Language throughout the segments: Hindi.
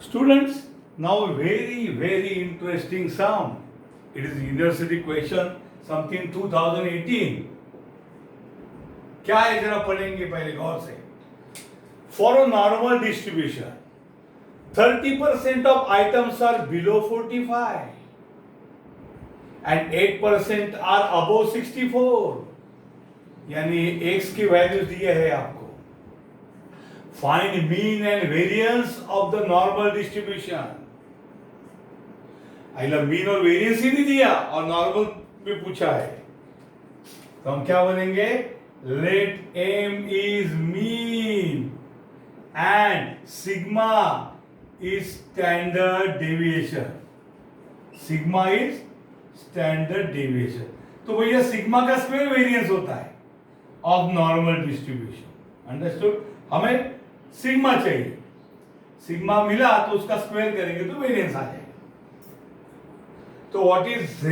Students, now very interesting sum. It is university question something 2018. क्या है जरा पढ़ेंगे पहले गौर से. For a normal distribution, 30% of items are below 45 and 8% are above 64. यानी x की वैल्यू दिए है आपको. Find mean and variance of the normal distribution. आइला मीन और वेरियंस ही नहीं दिया और नॉर्मल में पूछा है, तो हम क्या बोलेंगे? Let m is mean and sigma is standard deviation. Sigma is standard deviation. तो भैया सिग्मा का स्क्वायर वेरिएंस होता है ऑफ नॉर्मल डिस्ट्रीब्यूशन. अंडरस्टूड? हमें सिग्मा चाहिए. सिग्मा मिला तो उसका स्क्वायर करेंगे तो वेरिएंस आ जाएगा. तो व्हाट इज z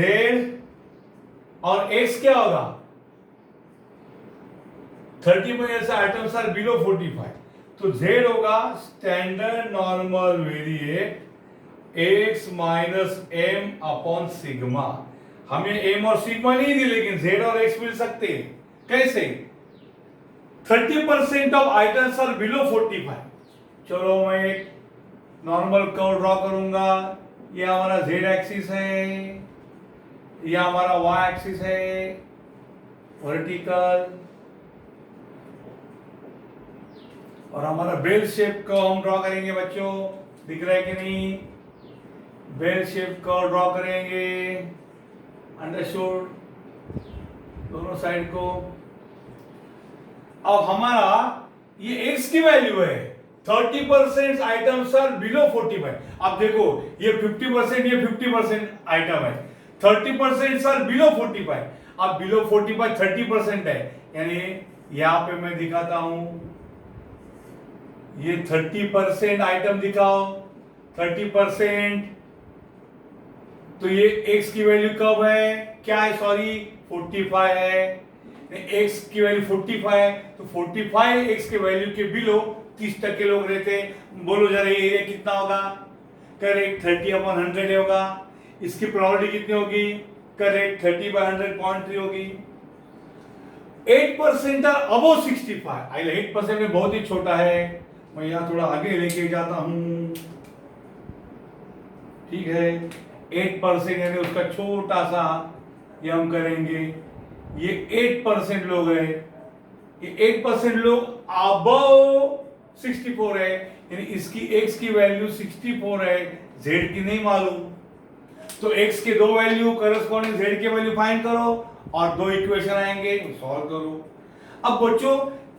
और x क्या होगा? 30% आइटम्स आर बिलो 45, तो z होगा standard normal variate x minus m upon sigma. हमें m और सिग्मा नहीं दी, लेकिन z और x मिल सकते हैं. कैसे? 30% ऑफ आइटम्स आर बिलो 45. चलो मैं एक नॉर्मल कर्व ड्रॉ करूंगा. ये हमारा z एक्सिस है, ये हमारा y एक्सिस है वर्टिकल, और हमारा बेल शेप कर्व हम ड्रॉ करेंगे. बच्चों दिख रहा है कि नहीं? बेल शेप कर्व ड्रॉ करेंगे. अंडरस्टूड? दोनों साइड को. अब हमारा ये x की वैल्यू है. 30% आइटम्स आर बिलो 45. अब देखो ये 50%, ये 50% आइटम है. 30% आर बिलो 45. अब बिलो 45 30% है, यानी यहां पे मैं दिखाता हूं. ये 30% आइटम दिखाओ. 30%, तो ये x की वैल्यू कब है? क्या है? सॉरी 45 है. x की वैल्यू 45 है, तो 45 x के वैल्यू के बिलो 30% लोग रहते हैं. बोलो जरा ये एरिया कितना होगा? करेक्ट 30/100 होगा. इसकी प्रोबेबिलिटी कितनी होगी? करेक्ट 30/100.3 होगी. 8% अबव 65. आई 8% में बहुत ही छोटा है. मैं यहाँ थोड़ा आगे लेके जाता हूं. ठीक है, 8% यानी उसका छोटा सा ये हम करेंगे. ये 8% लोग है. ये 8% लोग अबव 64 है, यानी इसकी x की वैल्यू 64 है, z की नहीं मालूम. तो x के दो वैल्यू करस्पॉन्डिंग z की वैल्यू फाइंड करो और दो इक्वेशन आएंगे, सॉल्व करो. अब बच्चों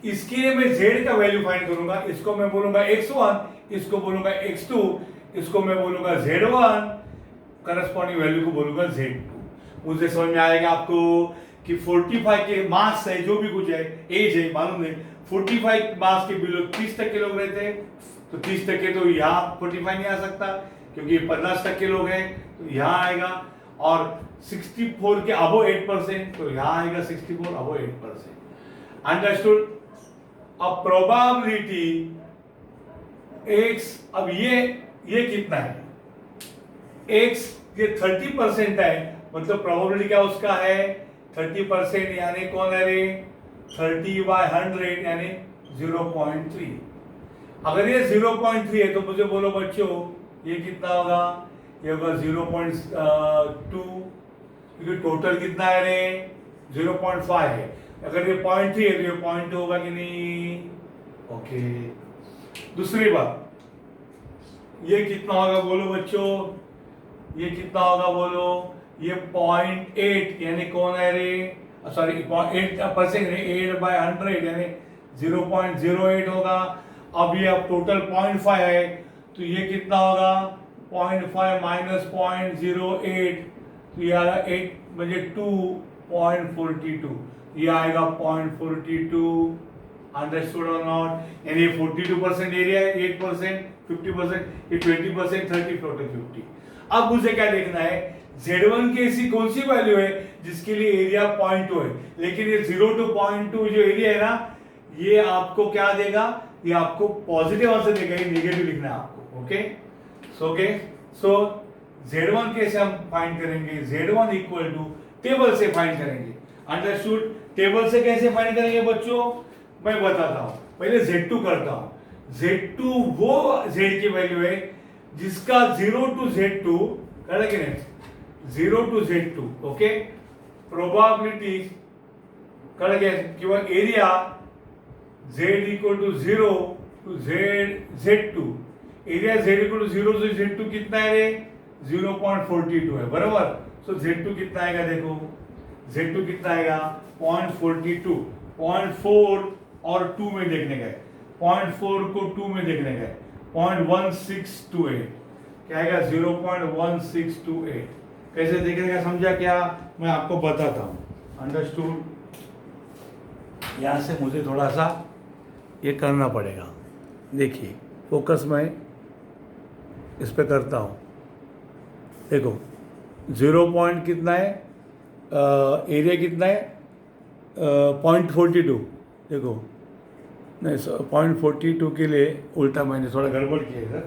इसके लिए मैं z का वैल्यू फाइंड करूंगा. इसको मैं बोलूंगा x1, इसको बोलूंगा x2, इसको मैं बोलूंगा z1, करस्पॉन्डिंग वैल्यू को बोलूंगा z2. मुझे समझ में आएगा आपको कि 45 के मास है, जो भी कुछ है, एज है, मालूम नहीं. 45 मास के बिलो 30% लोग रहते हैं, तो 30% तो यहाँ 45 नहीं आ सकता, क्योंकि 50% लोग हैं, तो यहाँ आएगा. और 64 के अबो 8%, तो यहाँ आएगा 64 अबो 8%. अंडरस्टूड? अब प्रोबेबिलिटी x, अब ये कितना है? x ये 30% है, मतलब प्रोबेबिलिटी क्या उसका है? 30%, यानी कौन है रे? 30/100 यानी 0.3. अगर ये 0.3 है तो मुझे बोलो बच्चों ये कितना होगा? ये होगा 0.2, क्योंकि टोटल कितना है रे? 0.5 है. अगर ये 0.3 है तो ये 0.2 होगा कि नहीं? ओके. दूसरी बात, ये कितना होगा बोलो बच्चों? ये कितना होगा बोलो? ये 0.8 यानी कौन है रे? सॉरी 8% 8/100 यानी 0.08 होगा. अब ये अब टोटल 0.5 है, तो ये कितना होगा? 0.5 माइनस 0.08, तो ये आएगा 8 बजे 2.42. ये आएगा 0.42. अंडरस्टूड और नॉट? यानी 42% एरिया है, 8% 50%, ये 20%, 30 टोटल 50. अब मुझे क्या देखना है? Z1 की ऐसी कौन सी वैल्यू है जिसके लिए एरिया 0.2 है, लेकिन ये 0 to 0.2 जो एरिया है ना, ये आपको क्या देगा? ये आपको पॉजिटिव आंसर देगा, ये नेगेटिव लिखना है आपको. ओके, ओके, सो Z1 कैसे हम फाइंड करेंगे? Z1 इक्वल टू टेबल से फाइंड करेंगे। अंडरस्टूड? टेबल से कैसे फाइंड करेंगे बच्चों? मैं बताता हूं, पहले Z2 करता हूं। Z2 वो Z की वैल्यू है जिसका 0 टू Z2 करेंगे ना, 0 टू Z2 ओके, प्रोबॅबिलिटी करेंगे किंवा area Z equal to 0 to Z2, area Z equal to 0 to Z2 कितना है रे? 0.42 है, बराबर। सो Z2 कितना आएगा? देखो Z2 कितना आएगा? 0.42, 0.4 और 2 में देखने गए, 0.4 को 2 में देखने गए, 0.1628 क्या आएगा? 0.1628। कैसे देखने का समझा क्या? मैं आपको बताता हूं। अंडरस्टूड? यहां से मुझे थोड़ा सा ये करना पड़ेगा। देखिए फोकस मैं इस पे करता हूँ। देखो 0 पॉइंट कितना है, एरिया कितना है? 0.42। देखो नहीं, 0.42 के लिए उल्टा मैंने थोड़ा गड़बड़ किया इधर।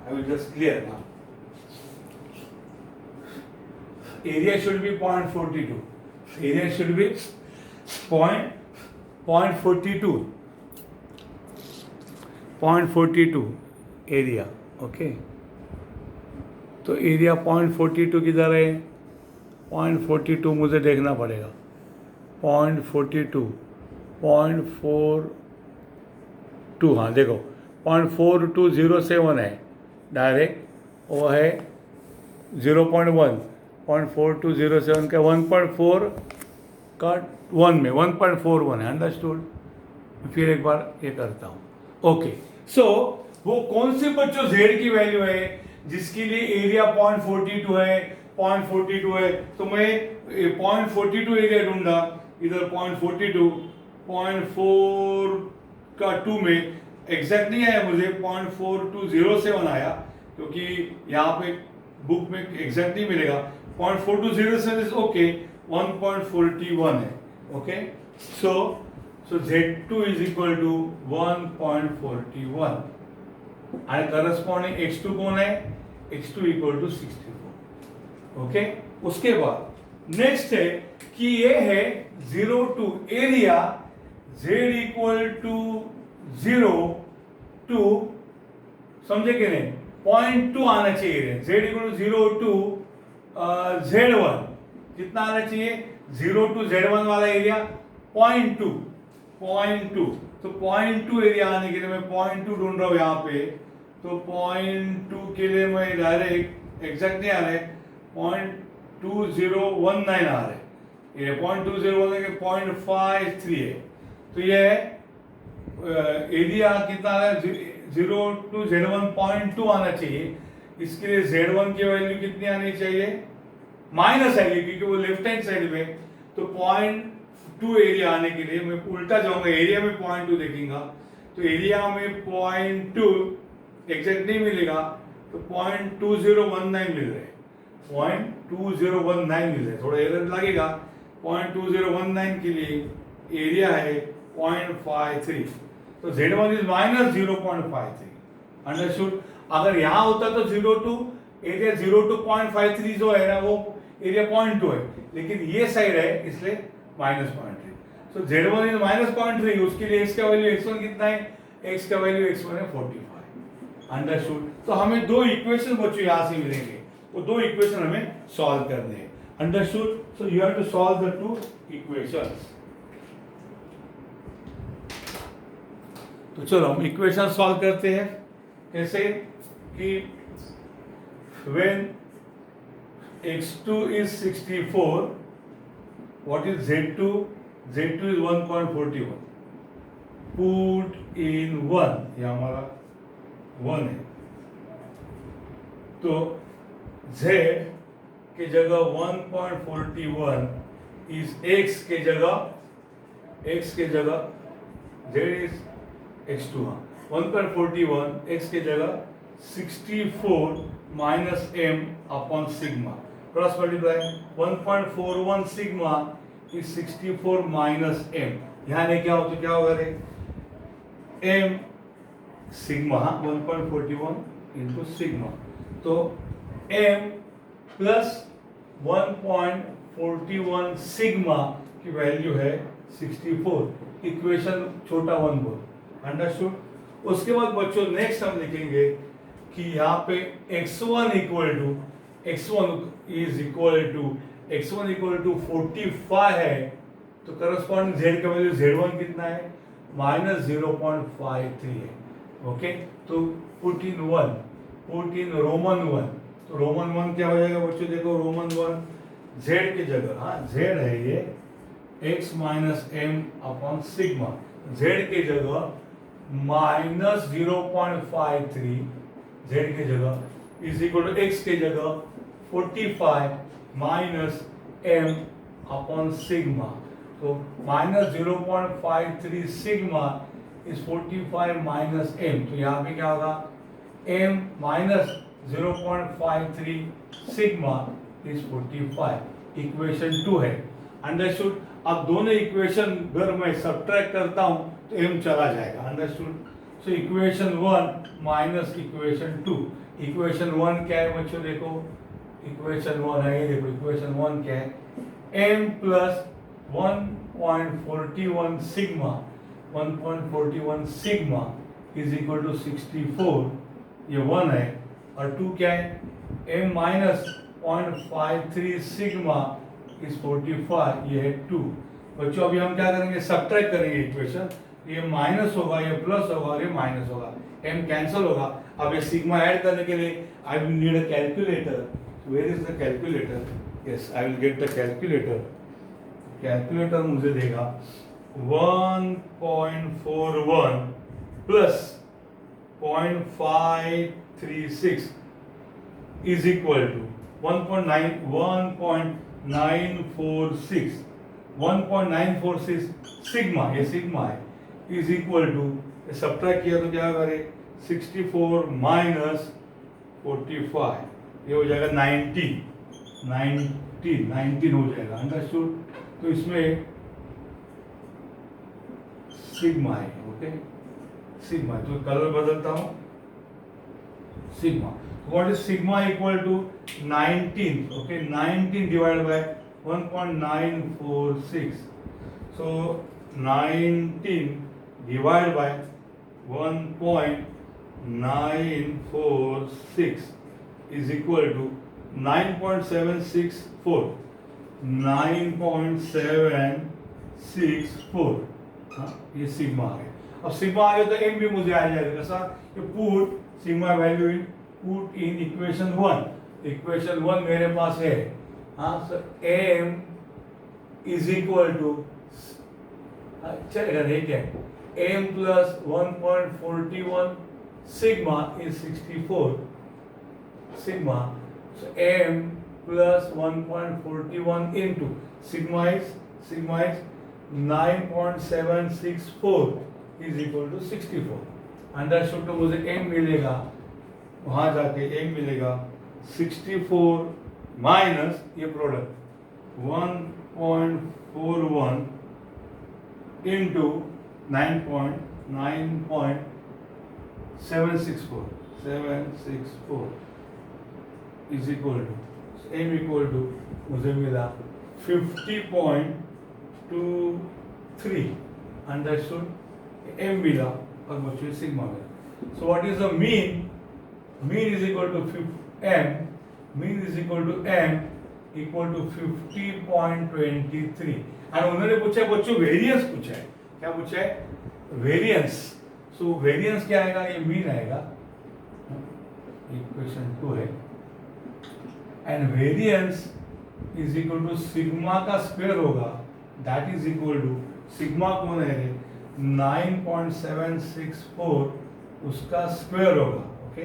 I will just clear now. Area should be 0.42, area should be 0.42 area, okay. तो एरिया 0.42 किधर है? 0.42 मुझे देखना पड़ेगा। 0.42 हाँ देखो 0.4207 है डायरेक्ट, वो है 0.1, 0.4207 का 1.4 का 1 में 1.41 है। अंडरस्टूड? फिर एक बार ये करता हूँ। ओके, सो वो कौन से बच्चों Z की वैल्यू है जिसके लिए एरिया 0.42 है? 0.42 है तो मैं 0.42 एरिया ढूंढा, इधर 0.42, 0.4 का 2 में एग्जैक्ट नहीं आया मुझे, 0.4207 आया, क्योंकि यहाँ पे बुक में एग्जैक्ट नहीं मिलेगा। 0.4207 इज ओके, 1.41 है, okay. So Z2 is equal to 1.41 and corresponding X2 कौन है? X2 equal to 64, okay. उसके बाद नेक्स्ट है कि ये है 0 to area Z equal to 0 to, समझे कि नहीं? 0.2 आना चाहिए। Z equal to 0 to Z1 कितना आना चाहिए? 0 टू Z1 वाला एरिया 0.2, तो 0.2 एरिया आने के लिए मैं 0.2 ढूंढ रहा हूँ यहाँ पे। तो 0.2 के लिए मैं डायरेक्ट एग्जैक्ट नहीं आ रहे, 0.2019 आ रहे, ये 0.2019 के 0.53 है। तो ये एरिया कितना है? 0 टू Z1 0.2 आना चाहिए। इसके लिए Z1 की वैल्यू कितनी आनी चाहिए? माइनस आएगी क्योंकि वो लेफ्ट हैंड साइड में। तो 0.2 एरिया आने के लिए मैं उल्टा जाऊंगा, एरिया में 0.2 देखूंगा, तो एरिया में 0.2 एग्जैक्ट नहीं मिलेगा, तो 0.2019 मिल रहे, 0.2019 मिल रहे, थोड़ा एरर लगेगा। 0.2019 के लिए एरिया है 0.53, तो Z1 इज माइनस 0.53। अंडरस्टूड? अगर यहाँ होता तो 0 टू एरिया 0 टू 0.53 जो है ना वो एरिया 0.2 है, लेकिन ये साइड है इसलिए minus 0.3। So Z1 is minus 0.3, उसके लिए x का वैल्यू x1 कितना है? x का वैल्यू x1 है 45। अंडरस्टूड? तो हमें दो इक्वेशन बच्चों यहाँ से मिलेंगे, वो दो इक्वेशन हमें सॉल्व करने हैं। Understood? So you have to solve the two equations. तो चलो हम इक्वेशन सॉल्व करते हैं। कैसे? कि when x2 is 64, what is Z2? Z2 is 1.41. Put in 1, ये हमारा 1 है, तो Z के जगह 1.41 is x के जगह Z is x2, 1.41 x के जगह 64 minus m upon sigma, cross multiply 1.41 sigma is 64 minus m, यहाँ ने क्या हो तो क्या होगा रे? m sigma 1.41 into sigma. तो m प्लस 1.41 सिग्मा की वैल्यू है 64, इक्वेशन छोटा 1 बोल, अंडरस्टूड। उसके बाद बच्चों नेक्स्ट हम लिखेंगे कि यहाँ पे x1 इक्वल टू 45 है, तो करस्पॉन्डिंग z का वैल्यू z1 कितना है, -0.53 है। ओके, तो पुट इन रोमन 1, तो रोमन 1 क्या हो जाएगा बच्चों, देखो रोमन 1 z की जगह, हाँ z है ये x minus m upon sigma, z की जगह -0.53 z की जगह इज इक्वल टू x की जगह 45 माइनस m अपॉन सिग्मा। तो -0.53 सिग्मा इज 45 माइनस m, तो यहाँ पे क्या होगा, m minus 0.53 sigma is 45, equation 2 है, अंडरस्टूड। अब दोनों इक्वेशन अगर मैं सब्ट्रैक्ट करता हूं तो m चला जाएगा, understood. So equation 1 minus equation 2, equation 1 क्या है बच्चों, देखो इक्वेशन 1 है, ये देखो इक्वेशन 1 क्या है, m plus 1.41 sigma is equal to 64, ये 1 है, और 2 क्या है, m माइनस 0.53 सिग्मा इज 45, ये है 2। बच्चों अभी हम क्या करेंगे, सब्ट्रैक्ट करेंगे इक्वेशन, ये माइनस होगा, ये प्लस होगा और ये माइनस होगा, m कैंसिल होगा। अब ये सिग्मा ऐड करने के लिए I will need a calculator, where is the calculator, yes I will get the calculator. Calculator मुझे देगा 1.41 plus 0.536 is equal to 1.946 sigma, ये सिग्मा है, इज इक्वल टू, सब्ट्रैक्ट किया तो क्या करे, 64 माइनस 45, ये हो जाएगा 19 हो जाएगा, अंडरस्टूड। तो इसमें सिग्मा है, ओके सिग्मा, तो कलर बदलता हूं, sigma, what is sigma equal to 19, okay 19 divide by 1.946, so 19 divided by 1.946 is equal to 9.764, हाँ ये सिग्मा आ गया। अब सिग्मा आ गया तो m भी मुझे आ जाएगा, कैसा, ये put sigma value in, put in equation 1, equation 1 मेरे पास है, हाँ sir m is equal to, चलेगा ठीक है, m plus 1.41 sigma is 64 sigma, so m plus 1.41 into sigma is 9.764 is equal to 64, understood. तो मुझे m मिलेगा, वहां जाके m मिलेगा 64 माइनस ये product 1.41 into 9.764 is equal to m equal to मुझे मिला 50.23, अंडरस्टूड, m मिला और मुझे सिग्मा मिला। So what is the mean, mean is equal to m, mean is equal to m equal to 50.23, और उन्होंने पूछा बच्चों वेरिएंस पूछा है, क्या पूछा है, वेरिएंस। सो वेरिएंस क्या आएगा, ये मीन आएगा, इक्वेशन 2 है, and variance is equal to sigma का स्क्वायर होगा, that is equal to, sigma कौन है, 9.764 उसका स्क्वायर होगा, ओके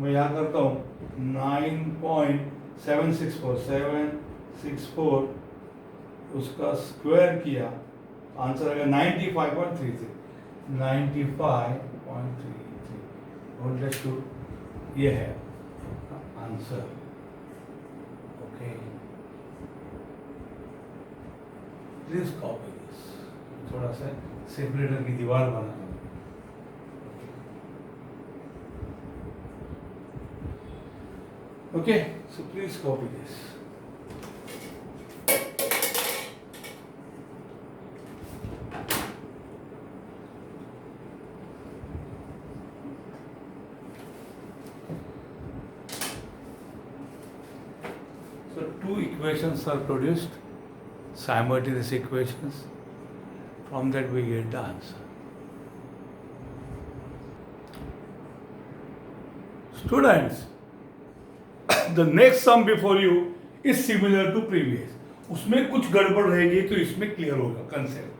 मैं यहाँ करता हूँ 9.764 उसका स्क्वायर किया, आंसर आएगा 95.33 अंडरस्टूड, ये है answer, okay please copy this, थोड़ा सा सेपरेटर की दीवार बना Okay, so please copy this. So two equations are produced, simultaneous equations. From that we get the answer. Students, the next sum before you is similar to previous. उसमें कुछ गड़बड़ रहेगी तो इसमें क्लियर होगा concept.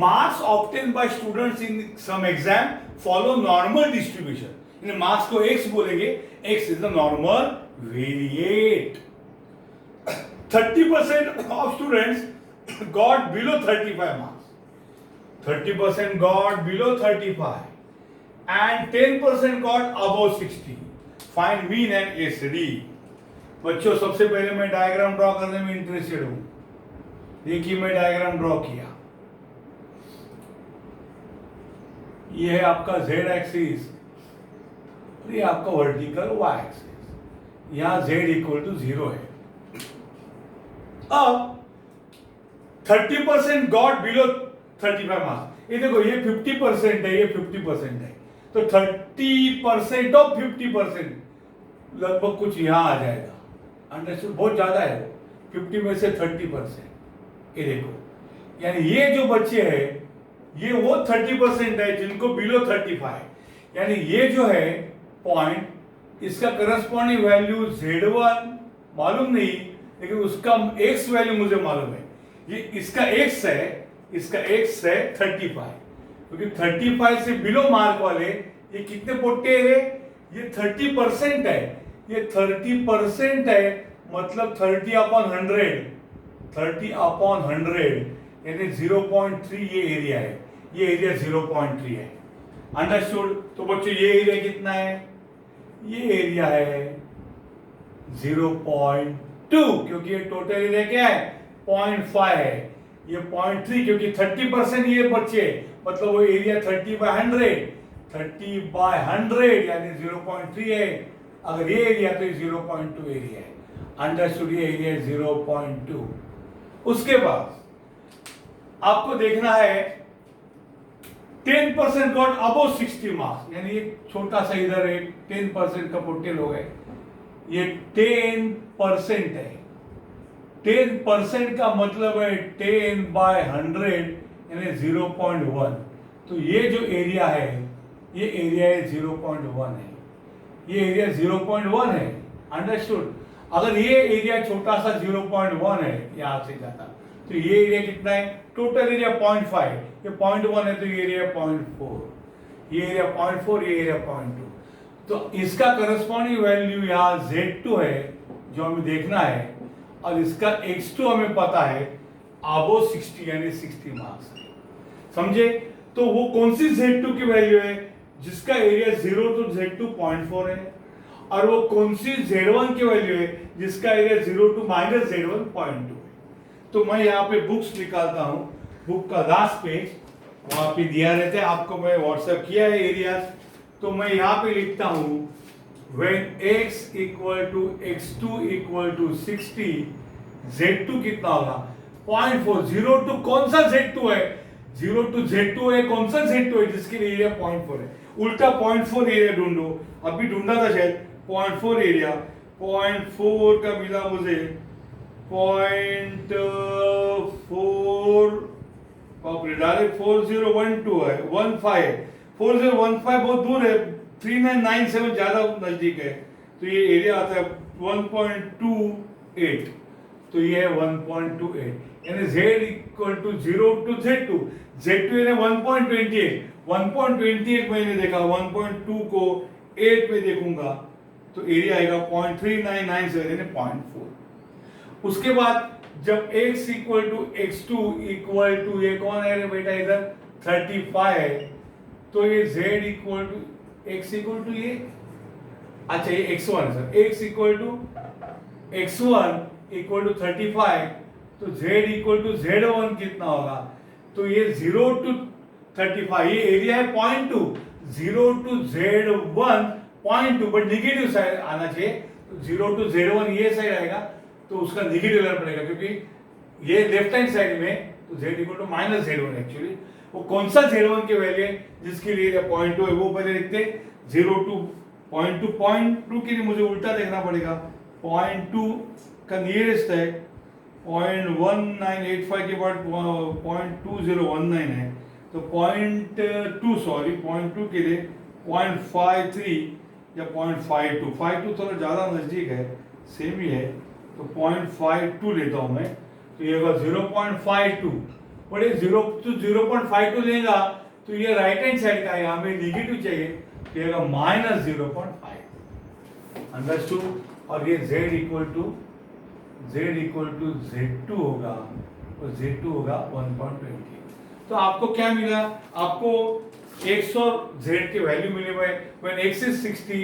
Marks obtained by students in some exam follow normal distribution. In marks को x बोलेंगे. x is the normal variate. 30% of students got below 35 marks. 30% got below 35. And 10% got above 60. Find mean and ACD. बच्चों सबसे पहले मैं डायग्राम ड्रॉ करने में इंटरेस्टेड हूं. देखिए मैं डायग्राम ड्रॉ किया. ये है आपका z एक्सिस और ये आपका वर्टिकल y एक्सिस. यहां z इक्वल टू 0 है. अब 30% गॉट बिलो 35 मार्क्स. ये देखो ये 50% है, ये 50% है. तो 30% ऑफ 50% लगभग कुछ यहां आ जाएगा. अंडरस्टूड? बहुत ज्यादा है वो. 50 में से 30%. ये देखो यानी ये जो बच्चे हैं ये वो 30% है जिनको बिलो 35. यानी ये जो है पॉइंट इसका करस्पॉन्डिंग वैल्यू Z1 मालूम नहीं, लेकिन उसका x वैल्यू मुझे मालूम है. ये इसका x है, इसका x है 35. क्योंकि 35 से बिलो मार्क वाले ये कितने पोटे है? ये 30% है. ये 30% है मतलब 30/100. 30/100 यानी 0.3 ये एरिया है. ये एरिया 0.3 है. अंडरस्टूड? तो बच्चों ये एरिया कितना है? ये एरिया है 0.2 क्योंकि ये टोटल एरिया क्या है? 0.5 है. ये 0.3 क्योंकि 30% ये बच्चे मतलब वो एरिया 30/100. 30/100 यानी 0.3 है. अगर ये एरिया तो ये 0.2 एरिया है. अंडरस्टूड? ये एरिया 0.2. उसके बाद आपको देखना है 10% गॉट अबव 60 मार्क्स. यानी ये छोटा सा इधर है 10% का पोटेल हो गए. ये 10% है. 10% का मतलब है 10/100 यानी 0.1. तो ये जो एरिया है ये एरिया है 0.1 है. ये एरिया 0.1 है. अंडरस्टूड? अगर ये एरिया छोटा सा 0.1 है यहां से जाता तो ये एरिया कितना है? Total area 0.5. ये 0.1 है तो ये एरिया 0.4. ये एरिया 0.4, ये एरिया 0.2. तो इसका करस्पॉन्डिंग वैल्यू यहाँ Z2 है जो हमें देखना है और इसका X2 हमें पता है अबो 60 यानी 60 मार्क्स. समझे? तो वो कौन सी Z2 की वैल्यू है? जिसका एरिया 0 to Z2 0.4 है. और वो कौन सी Z1 की वैल्यू है? जिसका एरिया 0 to -Z1 0.2 है. तो मैं यहाँ पे बुक्स निकालता हूँ. बुक का लास्ट पेज वहां पे दिया रहता है. आपको मैं व्हाट्सएप किया है एरिया. तो मैं यहाँ पे लिखता हूँ when x equal to x2 equal to 60 Z2 कितना होगा? 0.4. 0 to कौन सा Z2 है? 0 to Z2 है. कौन सा Z2 है जिसके लिए एरिया 0.4 है? उल्टा 0.4 एरिया ढूंढो. अभी ढूंढा था शायद 0.4 एरिया. 0.4 का मिला मुझे 0.4 डायरेक्ट 4012 है. 15 4015 बहुत दूर है. 3997 ज्यादा नजदीक है. तो ये एरिया आता है 1.28. तो ये है 1.28 यानी Z equal to 0 to Z2. Z2 यानी 1.28. 1.28 मैंने देखा. 1.2 को 8 पे देखूंगा तो एरिया आएगा 0.3997 यानी 0.4. उसके बाद जब x equal to x2 equal to ये कौन है बेटा इधर 35 है. तो ये z equal to x equal to ये अच्छा ये x1 है sir. x equal to x1 equal to 35. तो z इक्वल टू z1 कितना होगा? तो ये 0 to 35 ये एरिया है 0.2. 0 to z1 0.2 but negative side आना चाहिए, तो 0 to Z1 ये साइड आएगा तो उसका निगेटिव लेना पड़ेगा, क्योंकि ये लेफ्ट हैंड साइड में तो Z equal to minus Z1 actually. वो कौन सा Z1 की वैल्यू है जिसके लिए 0.2 है वो पहले लिखते, 0 to 0.2 के लिए मुझे उल्टा देखना पड़ेगा, 0.2 का नियरेस्ट है 0.1985 के बाद 0.2019 है, तो 0.2 के लिए 0.53 या 0.52, 52 थोड़ा ज़्यादा नज़दीक है, सेम ही है, तो 0.52 लेता हूँ मैं, तो ये होगा 0.52। बट ये 0.52 लेगा तो ये राइट हैंड साइड का है, हमें निगेटिव चाहिए, तो ये होगा -0.5। अंडरस्टूड। और ये Z इक्वल टू Z2 होगा, और Z2 होगा 1.20। तो आपको क्या मिला, आपको x और z के वैल्यू मिले हुए, when x is 60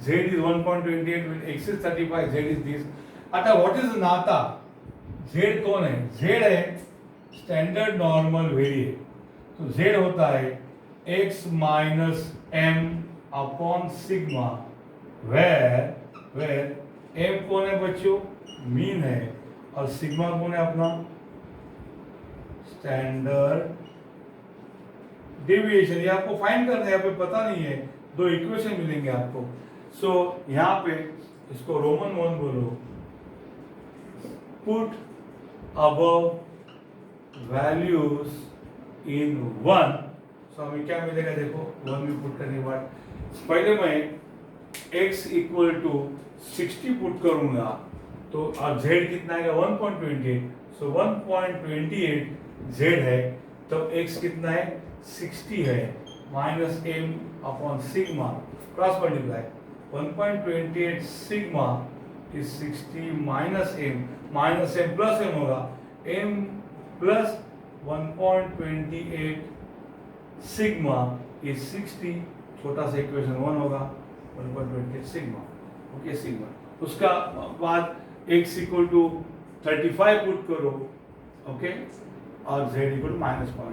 z is 1.28, when x is 35 z is this। अतः व्हाट इज नाता, z कौन है, z है स्टैंडर्ड नॉर्मल वेरिएट, तो z होता है x minus m upon sigma, where m कौन है बच्चों, मीन है, और सिग्मा कौन है अपना स्टैंडर्ड डेविएशन। ये आपको फाइंड करना है, यहाँ पे पता नहीं है, दो इक्वेशन मिलेंगे आपको। सो यहाँ पे इसको रोमन 1 बोलो, पुट अबव वैल्यूज इन 1। सो हमें क्या मिलेगा, देखो 1 में पुट करने के बाद पहले मैं x इक्वल टू 60 पुट करूंगा, तो अब z कितना आएगा 1.28, सो 1.28 z है, तो x कितना है 60 है, minus m upon sigma, cross multiply 1.28 sigma is 60 minus m plus m होगा, m प्लस 1.28 सिग्मा इज 60, छोटा सा इक्वेशन 1 होगा 1.28 सिग्मा, ओके सिग्मा। उसका बाद x इक्वल टू 35 पुट करो, ओके, और z इक्वल टू -0.2,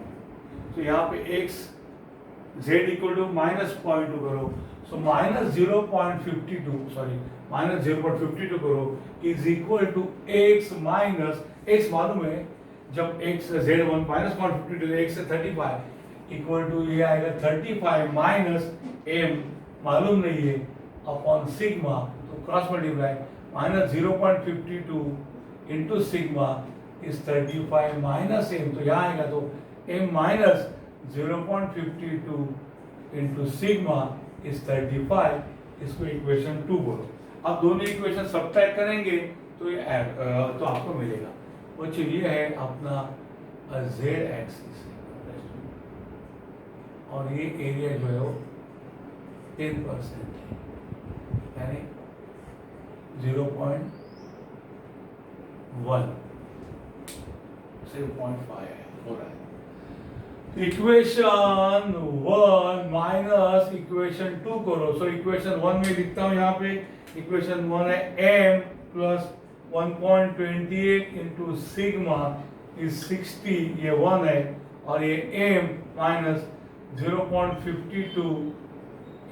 तो यहाँ पे x z इक्वल टू -0.2 करो, सो -0.52 सॉरी -0.52 करो is equal to x minus x मालूम है, जब x z1 -0.52 x से 35 इक्वल टू ये आएगा 35 माइनस m मालूम नहीं है अपॉन सिग्मा, तो cross multiply -0.52 into sigma is 35 minus m, तो यहाँ आएगा तो m minus 0.52 into sigma is 35, इसको इक्वेशन 2 बोलो। अब दोनों इक्वेशन सब्ट्रैक्ट करेंगे तो ये तो आपको मिलेगा, बच्चों ये है अपना z एक्सिस, और ये एरिया जो है वो 10% है, यानी 0.1 सिर्फ 0.5 है, हो रहा है। इक्वेशन 1 माइनस इक्वेशन 2 करो, सो इक्वेशन 1 में लिखता हूँ, यहाँ पे इक्वेशन 1 है m plus 1.28 into sigma is 60, ये 1 है, और ये m minus 0.52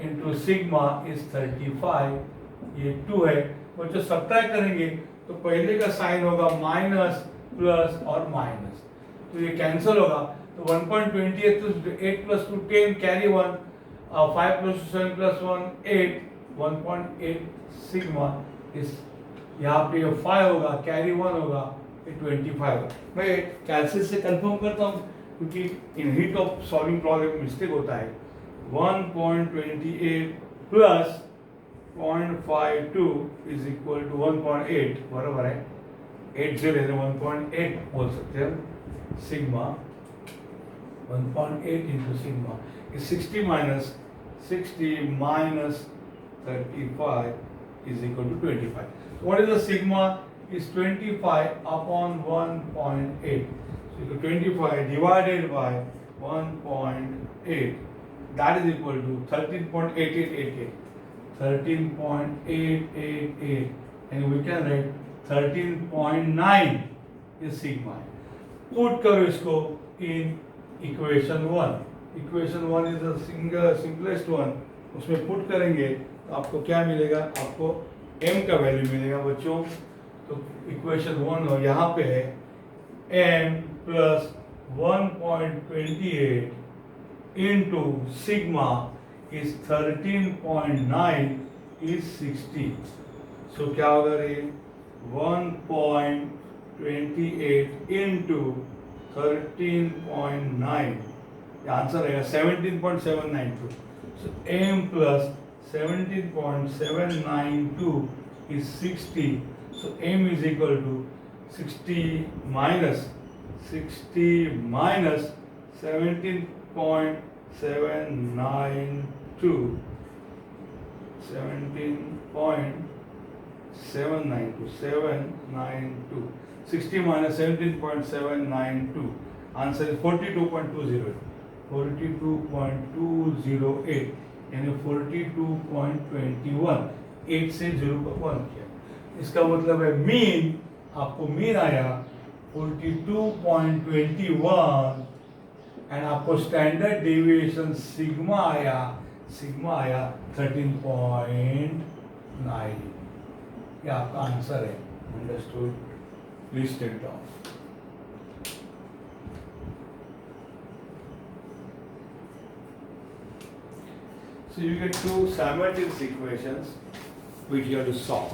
into sigma is 35, ये 2 है। वो जो सब्ट्रैक्ट करेंगे तो पहले का साइन होगा माइनस प्लस और माइनस, तो ये कैंसिल होगा, तो 1.28 to 8 plus 2 10 carry 1, 5 plus 2 7 plus 1 8, 1.8 sigma इस यहाँ पे 5 होगा, कैरी 1 होगा, ये 25। मैं कैलकुलस से कंफर्म करता हूँ क्योंकि इन heat of solving problem mistake होता है। 1.28 प्लस 0.52 इज इक्वल टू 1.8, बराबर है 8 से लेते 1.8 बोल सकते हैं, sigma 1.8 into sigma is 60 minus 35 is equal to 25. So what is the sigma? Is 25 upon 1.8. So 25 divided by 1.8, that is equal to 13.8888. 13.888, and we can write 13.9 is sigma. Put करो इसको in equation 1. Equation 1 is the simplest one, उसमें पुट करेंगे तो आपको क्या मिलेगा, आपको m का वैल्यू मिलेगा बच्चों। तो इक्वेशन 1 यहाँ पे है m plus 1.28 into sigma is 13.9 is 60। So क्या होगा ये 1.28 into 13.9, आंसर रहेगा 17.792। So m plus 17.792 is 60। So m is equal to 60 minus 17.792, 792, 60 minus 17.792, answer is 42.208, 42.208 यानी 42.21, 8 से 0 को 1 किया। इसका मतलब है मीन, आपको मीन आया 42.21 एंड आपको स्टैंडर्ड डेविएशन सिग्मा आया 13.9। ये आपका आंसर है। Understood? Please take down. So you get two simultaneous equations which you have to solve.